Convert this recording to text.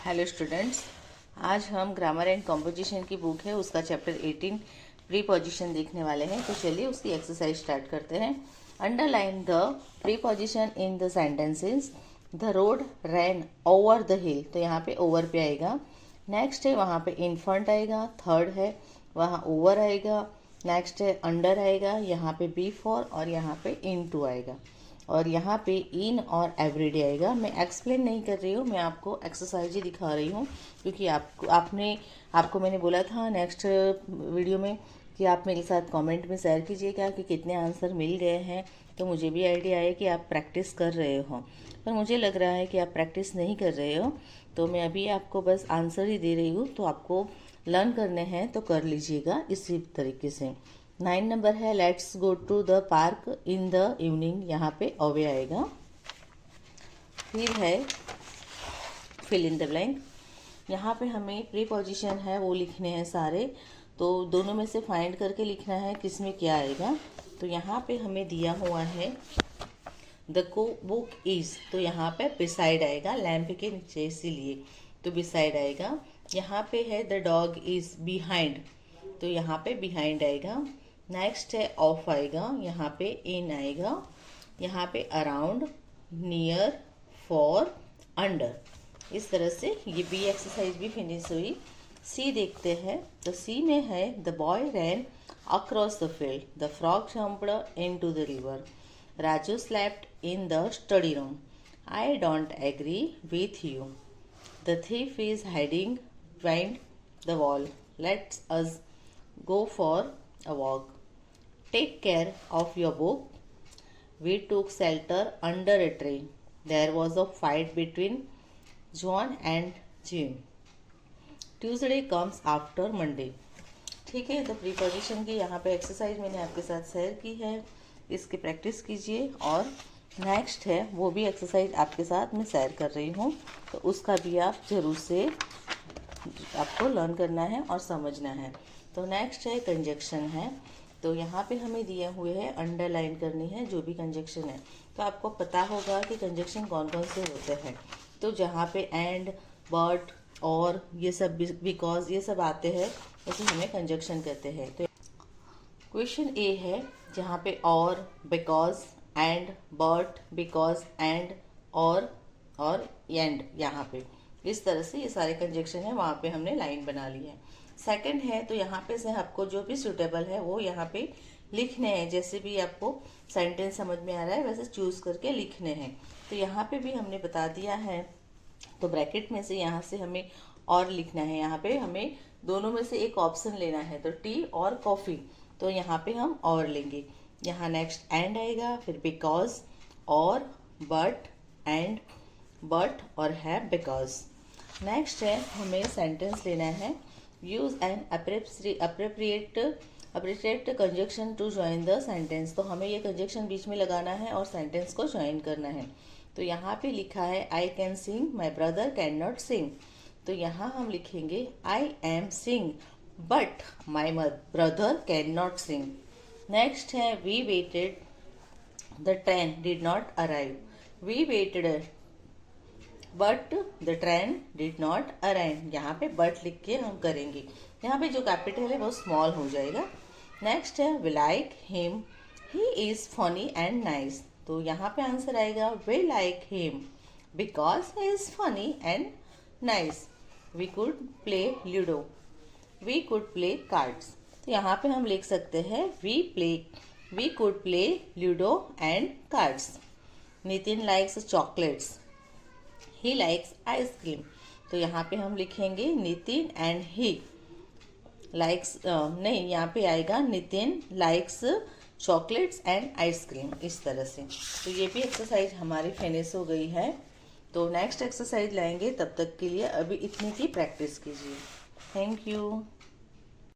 Hello students, आज हम grammar and composition की बुक है उसका चैप्टर 18 प्रीपोजिशन देखने वाले हैं। तो चलिए उसकी एक्सरसाइज स्टार्ट करते हैं। Underline the preposition in the sentences. The road rain over the हिल, तो यहाँ पे ओवर पे आएगा। नेक्स्ट है वहाँ पे इन फ्रंट आएगा। थर्ड है वहाँ ओवर आएगा। नेक्स्ट है अंडर आएगा, यहाँ पे बिफोर और यहाँ पे इन टू आएगा। और यहाँ पे इन और एवरीडे आएगा। मैं एक्सप्लेन नहीं कर रही हूँ, मैं आपको एक्सरसाइज ही दिखा रही हूँ, क्योंकि आपको मैंने बोला था नेक्स्ट वीडियो में कि आप मेरे साथ कमेंट में शेयर कीजिएगा कि कितने आंसर मिल गए हैं, तो मुझे भी आइडिया आए कि आप प्रैक्टिस कर रहे हो। पर मुझे लग रहा है कि आप प्रैक्टिस नहीं कर रहे हो, तो मैं अभी आपको बस आंसर ही दे रही हूँ। तो आपको लर्न करने हैं तो कर लीजिएगा इसी तरीके से। 9 नंबर है let's go to the park in the evening, यहाँ पे अवे आएगा। फिर है फिल इन द ब्लैंक। यहाँ पे हमें प्रीपोजिशन है वो लिखने हैं सारे, तो दोनों में से फाइंड करके लिखना है किसमें क्या आएगा। तो यहाँ पे हमें दिया हुआ है द बुक इज, तो यहाँ पे बिसाइड आएगा, लैम्प के नीचे, इसीलिए तो बिसाइड आएगा। यहाँ पे है द डॉग इज बिहाइंड, तो यहाँ पे बिहाइंड आएगा। नेक्स्ट है ऑफ आएगा, यहाँ पे इन आएगा। यहाँ पे अराउंड, नियर, फॉर, अंडर। इस तरह से ये बी एक्सरसाइज भी फिनिश हुई। सी देखते हैं। तो सी में है the boy ran across the field, the frog jumped into the river, Raju slept in the study room, I don't agree with you, the thief is hiding behind the wall, let's us go for a walk, take care of your book, we took shelter under a tree, there was a fight between John and Jim, Tuesday comes after Monday। ठीक है, तो preposition की यहाँ पे exercise मैंने आपके साथ share की है, इसकी प्रैक्टिस कीजिए। और नेक्स्ट है वो भी एक्सरसाइज आपके साथ मैं शेयर कर रही हूँ, तो उसका भी आप जरूर से आपको लर्न करना है और समझना है। तो नेक्स्ट है कंजक्शन है। तो यहाँ पे हमें दिए हुए हैं, अंडरलाइन करनी है जो भी कंजक्शन है। तो आपको पता होगा कि कंजक्शन कौन कौन से होते हैं। तो जहाँ पे एंड, बट, और ये सब, बिकॉज, ये सब आते हैं, उसे हमें कंजक्शन कहते हैं। तो क्वेश्चन ए है जहाँ पे और, because, and, but, because, and, और एंड, यहाँ पे इस तरह से ये सारे कंजक्शन है, वहाँ पे हमने लाइन बना ली है। सेकंड है तो यहाँ पे से आपको जो भी सुटेबल है वो यहाँ पे लिखने हैं, जैसे भी आपको सेंटेंस समझ में आ रहा है वैसे चूज करके लिखने हैं। तो यहाँ पे भी हमने बता दिया है। तो ब्रैकेट में से यहाँ से हमें और लिखना है, यहाँ पे हमें दोनों में से एक ऑप्शन लेना है, तो टी और कॉफी, तो यहाँ पे हम और लेंगे। यहाँ नेक्स्ट एंड आएगा, फिर बिकॉज, और, बट, एंड, बट, और है बिकॉज। नेक्स्ट है हमें सेंटेंस लेना है, use an appropriate conjunction to join the sentence, तो हमें ये कंजक्शन बीच में लगाना है और सेंटेंस को ज्वाइन करना है। तो यहाँ पे लिखा है I can sing, my brother can not sing, तो यहाँ हम लिखेंगे I am sing but my brother can not sing. Next है we waited, the train did not arrive, we waited but the train did not arrive, यहाँ पे but लिख के हम करेंगे। यहाँ पे जो कैपिटल है वो स्मॉल हो जाएगा। नेक्स्ट है we like him, he is funny and nice, तो यहाँ पे आंसर आएगा we like him because he is funny and nice, we could play ludo, we could play cards, तो यहाँ पे हम लिख सकते हैं we could play ludo and cards. Nitin likes chocolates, he likes ice cream, तो यहाँ पे हम लिखेंगे नितिन एंड ही लाइक्स, नहीं, यहाँ पे आएगा Nitin likes chocolates and ice cream, इस तरह से। तो ये भी एक्सरसाइज हमारी फिनिश हो गई है। तो नेक्स्ट एक्सरसाइज लाएंगे, तब तक के लिए अभी इतनी की प्रैक्टिस कीजिए। Thank you.